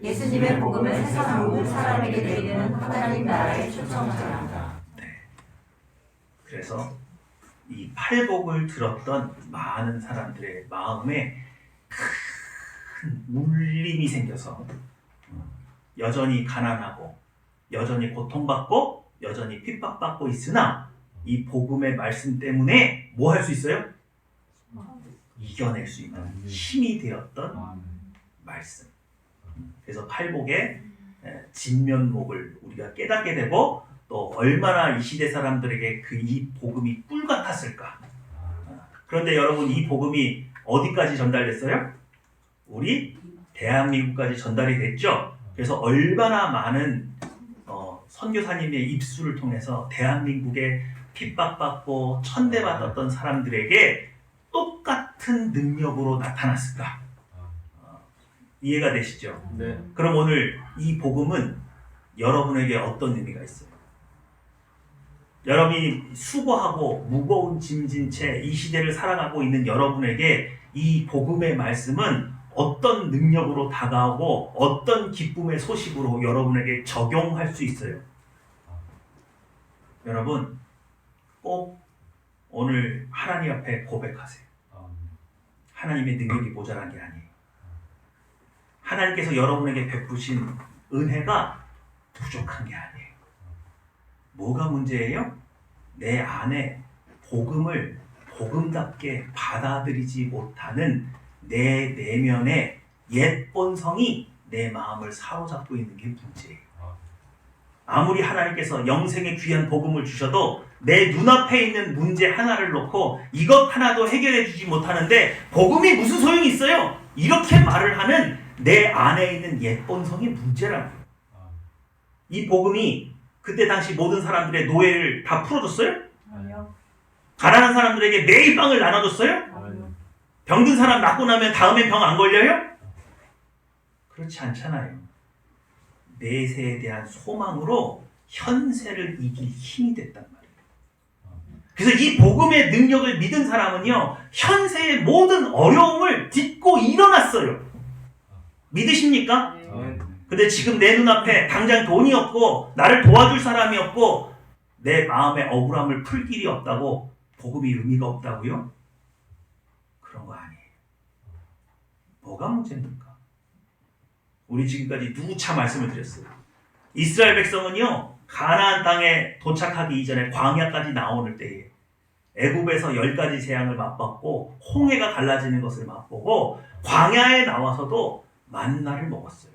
예수님의 복음은 세상 모든 사람에게 내리는 하나님 나라의 초청장이다. 그래서 이 팔복을 들었던 많은 사람들의 마음에 큰 울림이 생겨서 여전히 가난하고 여전히 고통받고 여전히 핍박받고 있으나 이 복음의 말씀 때문에 뭐 할 수 있어요? 이겨낼 수 있는 힘이 되었던 말씀. 그래서 팔복의 진면목을 우리가 깨닫게 되고 또 얼마나 이 시대 사람들에게 이 복음이 꿀 같았을까. 그런데 여러분, 이 복음이 어디까지 전달됐어요? 우리 대한민국까지 전달이 됐죠. 그래서 얼마나 많은 선교사님의 입술을 통해서 대한민국에 핍박받고 천대받았던 사람들에게 똑같은 능력으로 나타났을까? 이해가 되시죠? 네. 그럼 오늘 이 복음은 여러분에게 어떤 의미가 있어요? 여러분이 수고하고 무거운 짐진 채 이 시대를 살아가고 있는 여러분에게 이 복음의 말씀은 어떤 능력으로 다가오고 어떤 기쁨의 소식으로 여러분에게 적용할 수 있어요? 여러분, 꼭 오늘 하나님 앞에 고백하세요. 하나님의 능력이 모자란 게 아니에요. 하나님께서 여러분에게 베푸신 은혜가 부족한 게 아니에요. 뭐가 문제예요? 내 안에 복음을 복음답게 받아들이지 못하는 내 내면의 옛 본성이 내 마음을 사로잡고 있는 게 문제예요. 아무리 하나님께서 영생의 귀한 복음을 주셔도 내 눈앞에 있는 문제 하나를 놓고 이것 하나도 해결해 주지 못하는데 복음이 무슨 소용이 있어요? 이렇게 말을 하는 내 안에 있는 옛 본성이 문제라고요. 이 복음이 그때 당시 모든 사람들의 노예를 다 풀어줬어요? 아니요. 가난한 사람들에게 매일 빵을 나눠줬어요? 아니요. 병든 사람 낫고 나면 다음에 병 안 걸려요? 그렇지 않잖아요. 내세에 대한 소망으로 현세를 이길 힘이 됐단 말이에요. 그래서 이 복음의 능력을 믿은 사람은요, 현세의 모든 어려움을 딛고 일어났어요. 믿으십니까? 근데 지금 내 눈앞에 당장 돈이 없고 나를 도와줄 사람이 없고 내 마음의 억울함을 풀 길이 없다고 복음이 의미가 없다고요? 그런 거 아니에요. 뭐가 문제입니까? 우리 지금까지 누차 말씀을 드렸어요. 이스라엘 백성은요, 가나안 땅에 도착하기 이전에 광야까지 나오는 때에 애굽에서 10가지 재앙을 맛봤고 홍해가 갈라지는 것을 맛보고 광야에 나와서도 만나를 먹었어요.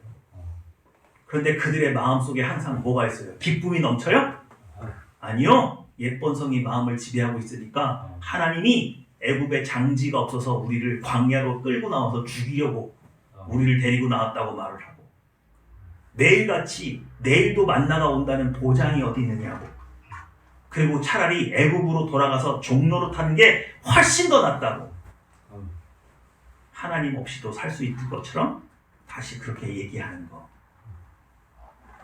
그런데 그들의 마음속에 항상 뭐가 있어요? 기쁨이 넘쳐요? 아니요. 옛 본성이 마음을 지배하고 있으니까 하나님이 애굽에 장지가 없어서 우리를 광야로 끌고 나와서 죽이려고 우리를 데리고 나왔다고 말을 하고, 매일같이 내일도 만나가 온다는 보장이 어디 있느냐고, 그리고 차라리 애굽으로 돌아가서 종로로 타는 게 훨씬 더 낫다고, 하나님 없이도 살 수 있는 것처럼 다시 그렇게 얘기하는 거.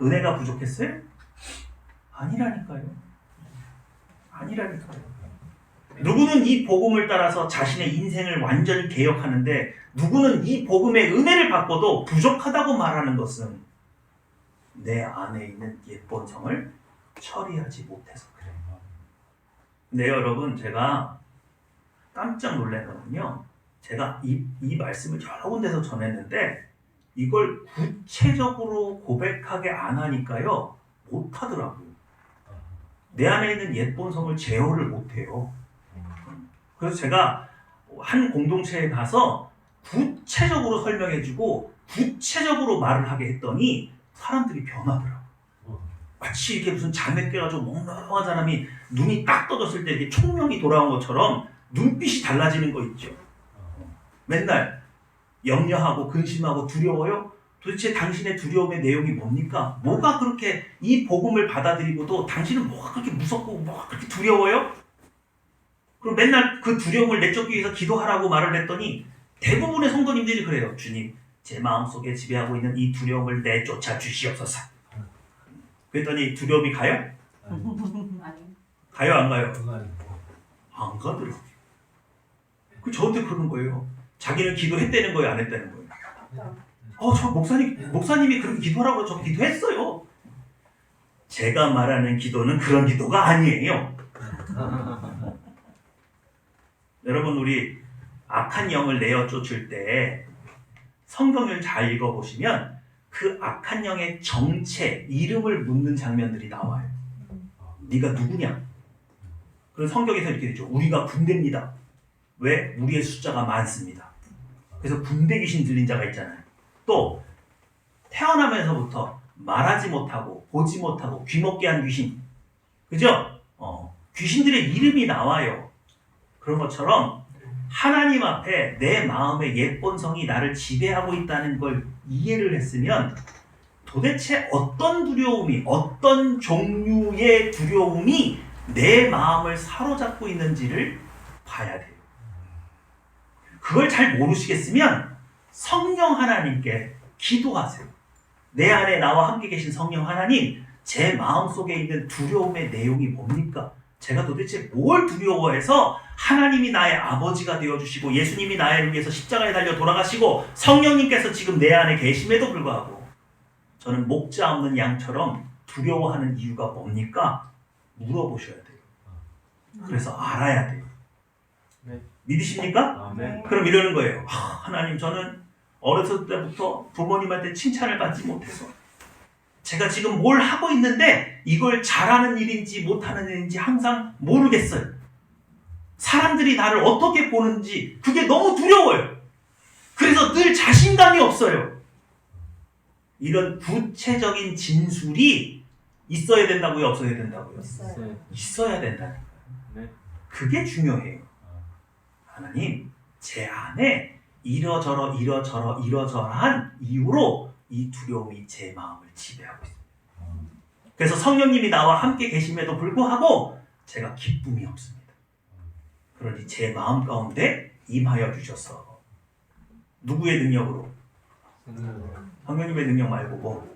은혜가 부족했어요? 아니라니까요. 아니라니까요. 누구는 이 복음을 따라서 자신의 인생을 완전히 개혁하는데, 누구는 이 복음의 은혜를 받고도 부족하다고 말하는 것은 내 안에 있는 옛 본성을 처리하지 못해서 그래요. 근데 여러분, 제가 깜짝 놀란 거는요, 제가 이 말씀을 여러 군데서 전했는데 이걸 구체적으로 고백하게 안 하니까요, 못하더라고요. 내 안에 있는 옛 본성을 제어를 못해요. 그래서 제가 한 공동체에 가서 구체적으로 설명해주고 구체적으로 말을 하게 했더니 사람들이 변하더라고요. 마치 이렇게 무슨 잠에 깨가지고 멍멍한 사람이 눈이 딱 떠졌을 때 이렇게 총명이 돌아온 것처럼 눈빛이 달라지는 거 있죠. 맨날 염려하고 근심하고 두려워요? 도대체 당신의 두려움의 내용이 뭡니까? 뭐가 그렇게 이 복음을 받아들이고도 당신은 뭐가 그렇게 무섭고 뭐가 그렇게 두려워요? 그럼 맨날 그 두려움을 내쫓기 위해서 기도하라고 말을 했더니 대부분의 성도님들이 그래요. 주님, 제 마음속에 지배하고 있는 이 두려움을 내쫓아 주시옵소서. 그랬더니 두려움이 가요? 가요, 안 가요? 안 가더라고요. 그 저한테 그러는 거예요. 자기는 기도했다는 거예요, 안 했다는 거예요? 저 목사님이 그렇게 기도하라고 저 기도했어요. 제가 말하는 기도는 그런 기도가 아니에요. 여러분, 우리 악한 영을 내어 쫓을 때 성경을 잘 읽어보시면 그 악한 영의 정체, 이름을 묻는 장면들이 나와요. 네가 누구냐? 그런 성경에서 이렇게 되죠. 우리가 군대입니다. 왜? 우리의 숫자가 많습니다. 그래서 군대 귀신 들린 자가 있잖아요. 또 태어나면서부터 말하지 못하고 보지 못하고 귀먹게 한 귀신, 그죠? 귀신들의 이름이 나와요. 그런 것처럼 하나님 앞에 내 마음의 옛 본성이 나를 지배하고 있다는 걸 이해를 했으면 도대체 어떤 두려움이, 어떤 종류의 두려움이 내 마음을 사로잡고 있는지를 봐야 돼요. 그걸 잘 모르시겠으면 성령 하나님께 기도하세요. 내 안에 나와 함께 계신 성령 하나님, 제 마음속에 있는 두려움의 내용이 뭡니까? 제가 도대체 뭘 두려워해서 하나님이 나의 아버지가 되어주시고 예수님이 나를 위해서 십자가에 달려 돌아가시고 성령님께서 지금 내 안에 계심에도 불구하고 저는 목자 없는 양처럼 두려워하는 이유가 뭡니까? 물어보셔야 돼요. 그래서 알아야 돼요. 네. 믿으십니까? 네. 그럼 이러는 거예요. 하나님, 저는 어렸을 때부터 부모님한테 칭찬을 받지 못해서 제가 지금 뭘 하고 있는데 이걸 잘하는 일인지 못하는 일인지 항상 모르겠어요. 사람들이 나를 어떻게 보는지 그게 너무 두려워요. 그래서 늘 자신감이 없어요. 이런 구체적인 진술이 있어야 된다고요? 없어야 된다고요? 네. 있어야 된다는 거예요. 네. 그게 중요해요. 하나님, 제 안에 이러저러한 이유로 이 두려움이 제 마음을 지배하고 있습니다. 그래서 성령님이 나와 함께 계심에도 불구하고 제가 기쁨이 없습니다. 그러니 제 마음 가운데 임하여 주셔서 누구의 능력으로? 성령님의 능력 말고 뭐?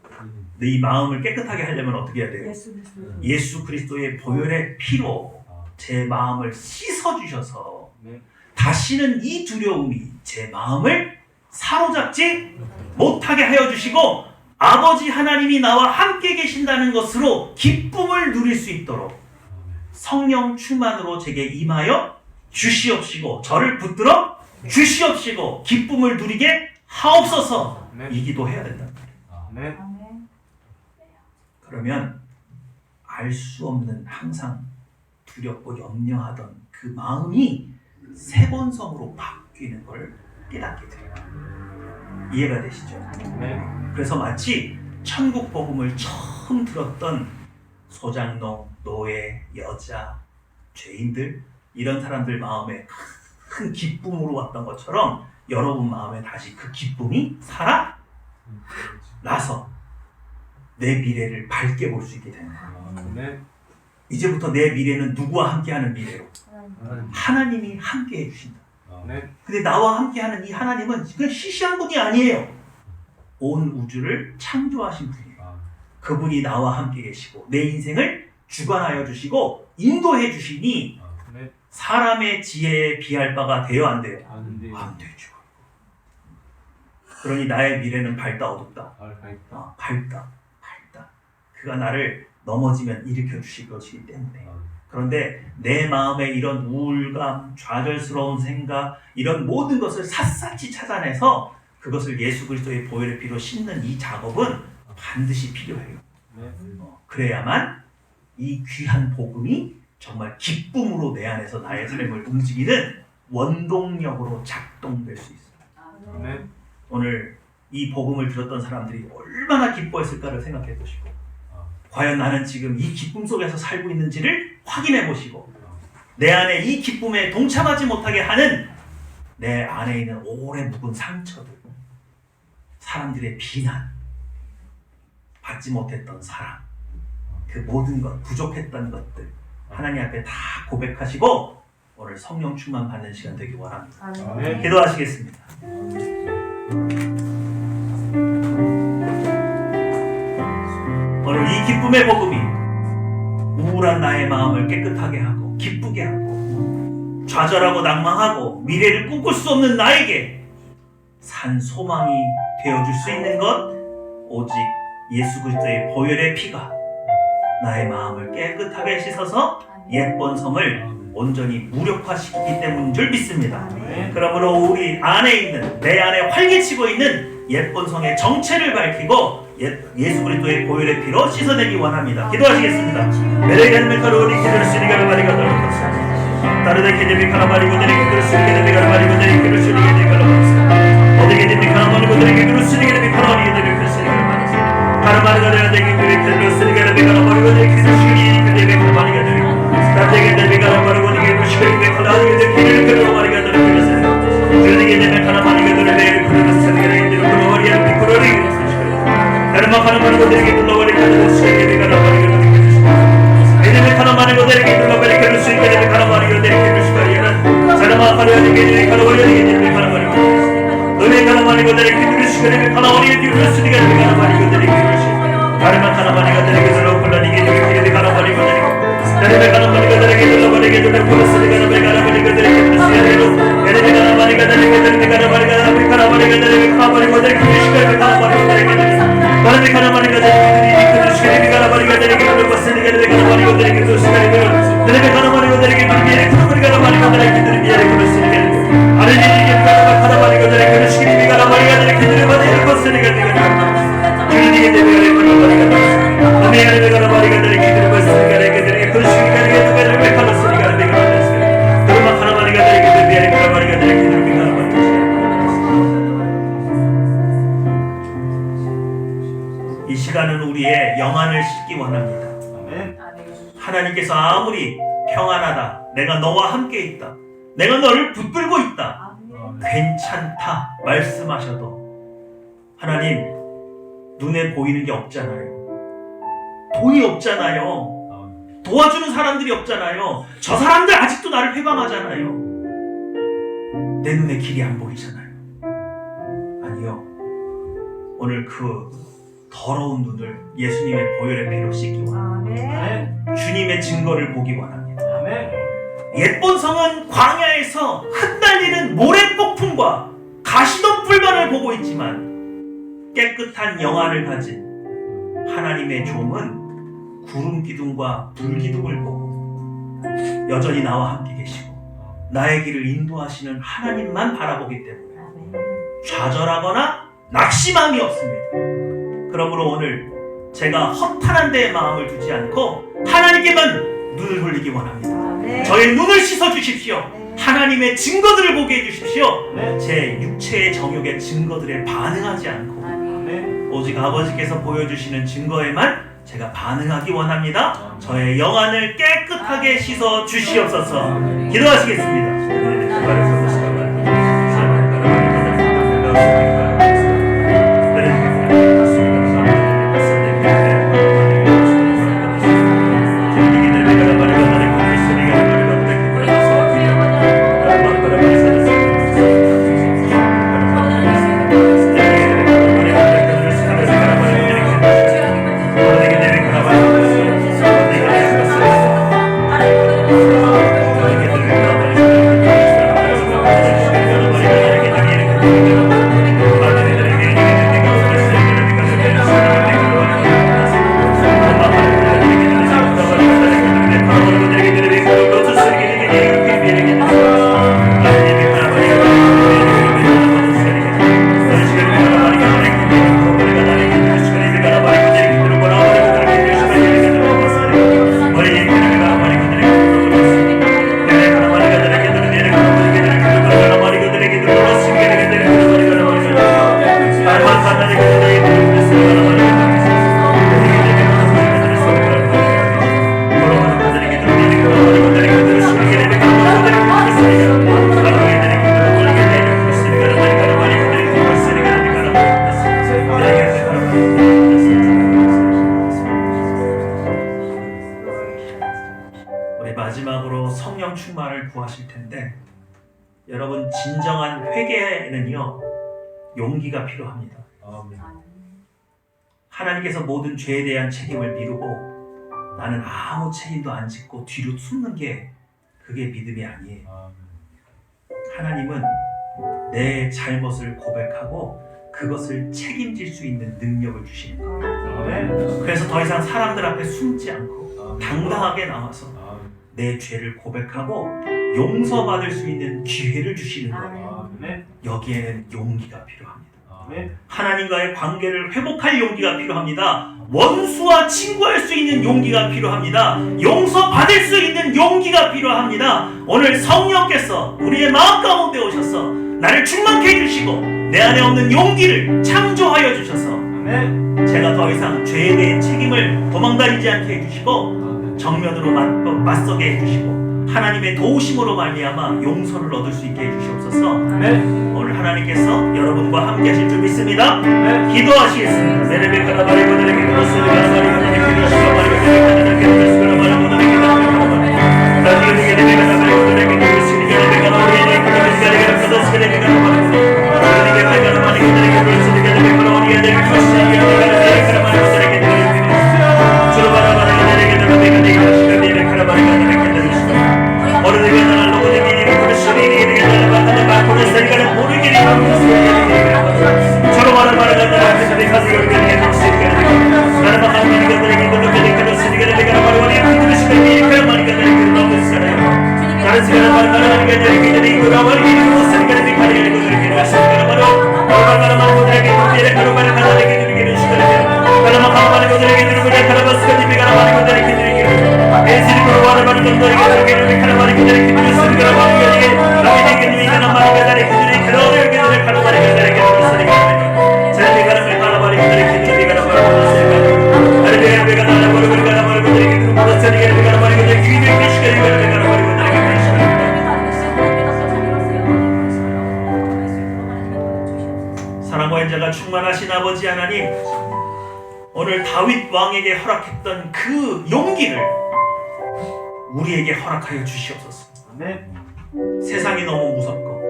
내 마음을 깨끗하게 하려면 어떻게 해야 돼요? 예수 그리스도. 예수 그리스도의 보혈의 피로 제 마음을 씻어주셔서 네. 다시는 이 두려움이 제 마음을 사로잡지 못하게 하여 주시고 아버지 하나님이 나와 함께 계신다는 것으로 기쁨을 누릴 수 있도록 성령 충만으로 제게 임하여 주시옵시고 저를 붙들어 주시옵시고 기쁨을 누리게 하옵소서. 네. 이 기도해야 된다. 네. 아멘. 그러면 알 수 없는 항상 두렵고 염려하던 그 마음이 세번성으로 바뀌는 걸 깨닫게 돼요. 이해가 되시죠? 네. 그래서 마치 천국 복음을 처음 들었던 소장농, 노예, 여자, 죄인들 이런 사람들 마음에 큰 기쁨으로 왔던 것처럼 여러분 마음에 다시 그 기쁨이 살아나서 내 미래를 밝게 볼 수 있게 되는 거예요. 네. 이제부터 내 미래는 누구와 함께하는 미래로? 하나님. 하나님이 함께 해주신다. 네. 근데 나와 함께하는 이 하나님은 그냥 시시한 분이 아니에요. 온 우주를 창조하신 분이에요. 그분이 나와 함께 계시고 내 인생을 주관하여 주시고 인도해 주시니 네. 사람의 지혜에 비할 바가 돼요, 안 돼요? 안 돼요. 안 되죠. 그러니 나의 미래는 밝다 어둡다? 밝다. 밝다. 그가 나를 넘어지면 일으켜 주실 것이기 때문에. 그런데 내 마음에 이런 우울감, 좌절스러운 생각 이런 모든 것을 샅샅이 찾아내서 그것을 예수 그리스도의 보혈의 피로 씻는 이 작업은 반드시 필요해요. 네. 그래야만 이 귀한 복음이 정말 기쁨으로 내 안에서 나의 삶을 움직이는 원동력으로 작동될 수 있어요. 네. 오늘 이 복음을 들었던 사람들이 얼마나 기뻐했을까를 생각해 보시고 과연 나는 지금 이 기쁨 속에서 살고 있는지를 확인해 보시고 내 안에 이 기쁨에 동참하지 못하게 하는 내 안에 있는 오래 묵은 상처들, 사람들의 비난, 받지 못했던 사랑, 그 모든 것, 부족했던 것들 하나님 앞에 다 고백하시고 오늘 성령 충만 받는 시간 되길 원합니다. 아멘. 네. 기도하시겠습니다. 오늘 이 기쁨의 복음이 우울한 나의 마음을 깨끗하게 하고 기쁘게 하고 좌절하고 낭망하고 미래를 꿈꿀 수 없는 나에게 산 소망이 되어줄 수 있는 것 오직 예수 그리스도의 보혈의 피가 나의 마음을 깨끗하게 씻어서 옛 본성을 온전히 무력화시키기 때문인 줄 믿습니다. 아멘. 그러므로 우리 안에 있는 내 안에 활개치고 있는 옛 본성의 정체를 밝히고 예수 그리스도의 보혈의 피로 씻어내기 원합니다. 기도하시겠습니다. 메레겐 카로니 기도를 쓰리가를 마리가 들었다. 다르데 케데미 카라마리고 데리 기도를 쓰리게 데미 카라마리고 데리 기도를 쓰리게 데미 카라마리고 어디게 데미 카라마리고 데리 기도를 쓰리게 데미 카라마리고 데리 기도를 쓰리게 마리고 카라마리가 데리 데리 기도를 쓰리게 데미 카라마리고 데리 기도를 쓰리게 데미 카라마리고 데리 다르게 데미 카라마리고 데리 기도를 쓰리게 데미 카라마리고 데리 기도를 카라마리고 데리 기도를 쓰리게 데미 카라마리고 데리 기도를 쓰리게 데미 카라마리고 데리 기도를 하나님 것들에게 눌러버리 가는 수에게 가라 버리게 되는 이름에 가라 말이 것들에게 눌러버리 가는 수에게 되는 가라 말이 것들에게 되는 수가이는 사람아 가려야 되게 가라 버려야 되게 가라 버리고 은혜 가라 말이 것들에게 되는 수에게 가라 버리게 되는 수에게 되는 가라 말이 것들에게 되는 수 가르마 가라 말이 것들에게 눌러 불러니게 되게 가라 버리 것들에게 은혜 가라 말이 것들에게 눌러버리게 되는 수에게 가라 버리 것들에게 되는 수에게 은혜 가라 말이 것들에게 되는 가라 버리 것들에게 가라 버리 것들에게 가라 버리 것들에게 되는 수에게 가라 버리 것들에게 바람이 가라마리가 되게 그들 시간이 가라마리가 되게 그들 버스니가 되게 가라마리가 되게 그들 시간이 되게 가라마리가 되게 그들 미래 그들 가라마리가 되게 그들 미래 그들 시간이 아르지니게 가라마리가 되게 그들 시간이 가라마리가 되게 그들 버스니가 버스니가 되게 그들이 되게 가라마리가 되게 아메리카 가라마리가 되게 그들 버스니가 되게 그들 시간이 되게 그들 버스니가 되게 그들 영안을 씻기 원합니다. 아멘. 하나님께서 아무리 평안하다, 내가 너와 함께 있다, 내가 너를 붙들고 있다, 괜찮다 말씀하셔도 하나님 눈에 보이는 게 없잖아요. 돈이 없잖아요. 도와주는 사람들이 없잖아요. 저 사람들 아직도 나를 회방하잖아요. 내 눈에 길이 안 보이잖아요. 아니요. 오늘 그 더러운 눈을 예수님의 보혈의 피로 씻기 원합니다. 아멘. 주님의 증거를 보기 원합니다. 아멘. 옛 본성은 광야에서 흩날리는 모래 폭풍과 가시덤불만을 보고 있지만 깨끗한 영안을 가진 하나님의 종은 구름 기둥과 불 기둥을 보고 여전히 나와 함께 계시고 나의 길을 인도하시는 하나님만 바라보기 때문에 좌절하거나 낙심함이 없습니다. 그러므로 오늘 제가 허탄한 데에 마음을 두지 않고 하나님께만 눈을 돌리기 원합니다. 아멘. 저의 눈을 씻어 주십시오. 하나님의 증거들을 보게 해주십시오. 네. 제 육체의 정욕의 증거들에 반응하지 않고 아멘. 오직 아버지께서 보여주시는 증거에만 제가 반응하기 원합니다. 저의 영안을 깨끗하게 씻어 주시옵소서. 기도하시겠습니다. 마지막으로 성령 충만을 구하실 텐데 여러분 진정한 회개에는요 용기가 필요합니다. 아멘. 하나님께서 모든 죄에 대한 책임을 미루고 나는 아무 책임도 안 짓고 뒤로 숨는 게 그게 믿음이 아니에요. 하나님은 내 잘못을 고백하고 그것을 책임질 수 있는 능력을 주시는 거예요. 아멘. 그래서 더 이상 사람들 앞에 숨지 않고 당당하게 나와서 내 죄를 고백하고 용서받을 수 있는 기회를 주시는 거예요. 아멘. 여기에는 용기가 필요합니다. 아멘. 하나님과의 관계를 회복할 용기가 필요합니다. 원수와 친구할 수 있는 용기가 필요합니다. 용서받을 수 있는 용기가 필요합니다. 오늘 성령께서 우리의 마음 가운데 오셔서 나를 충만케 해주시고 내 안에 없는 용기를 창조하여 주셔서 아멘. 제가 더 이상 죄에 대한 책임을 도망다니지 않게 해주시고 정면으로 맞서게 해주시고 하나님의 도우심으로 말미암아 용서를 얻을 수 있게 해주시옵소서. 아멘. 오늘 하나님께서 여러분과 함께 하실 줄 믿습니다. 아멘. 기도하시겠습니다. 메레베카라 바리고들에게 그렇습니다. 바리고들에게 그렇습니다. 바리고들에게 그렇습니다. 바리고들에게 그렇습니다. 나중에 메레베카라 바리고들에게 그렇습니다. 메레베카라 우리에게 그렇습니다. 그렇습니다. 메레베카라 바리고들에게 그렇습니다. 메레베카라 우리에게 그렇습니다. 메레베카라 바리고들에게 그렇습니다. 주로바라 바리고들에게 그렇습니다. 메레베카라 바리고들에게 그렇습니다. 어른에게 나를 로고들에게 그렇습니다. 이게 나를 받는 바꾸는 세리가를 모르게 하고 주로바라 바리고들에게 그렇습니다. 나를 받는 바리고들에게 그렇습니다. 바리고들에게 그렇습니다. 다른 시간에 말하는 게 저희들이 그러버리 이루고 생각을 가리게 되는 것입니다. 바로 얼마나 분들에게 분들의 그러바를 가다게 되는 시간이에요. 그러나 가만히 분들에게 들고 가라바스가 님이 가라바리 분들에게 드리기로 에스리 그러바를 많이 분들에게 드리기로 가라바리 분들에게 드리기로 가라바리 분들에게 나에게 님이 가라바리 분들에게 드리기로 그러게 되는 가라바리 분들에게 드리기로 저희가 가라바리 분들에게 드리기로 가라바리 분들에게 성령과 충만하신 아버지 하나님, 오늘 다윗 왕에게 허락했던 그 용기를 우리에게 허락하여 주시옵소서. 아멘. 세상이 너무 무섭고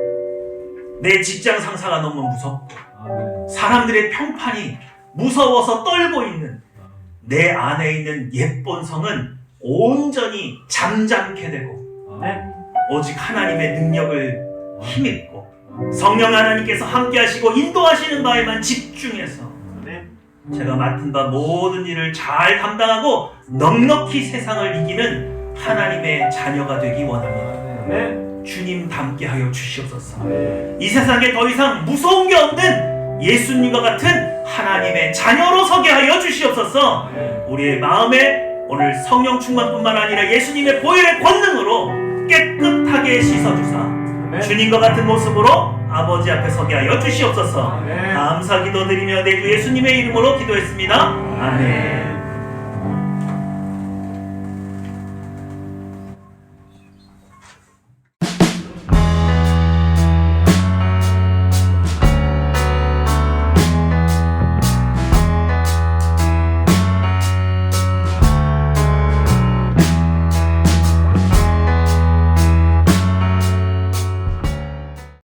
내 직장 상사가 너무 무섭고 아멘. 사람들의 평판이 무서워서 떨고 있는 내 안에 있는 옛 본성은 온전히 잠잠케 되고 아멘. 오직 하나님의 능력을 힘입고 성령 하나님께서 함께 하시고 인도하시는 바에만 집중해서 아멘. 제가 맡은 바 모든 일을 잘 감당하고 넉넉히 세상을 이기는 하나님의 자녀가 되기 원합니다. 아멘. 주님 닮게 하여 주시옵소서. 아멘. 이 세상에 더 이상 무서운 게 없는 예수님과 같은 하나님의 자녀로 서게 하여 주시옵소서. 아멘. 우리의 마음에 오늘 성령 충만뿐만 아니라 예수님의 보혈의 권능으로 깨끗하게 씻어주사 아멘. 주님과 같은 모습으로 아버지 앞에 서게 하여 주시옵소서. 아멘. 감사 기도드리며 내 주 예수님의 이름으로 기도했습니다. 아멘.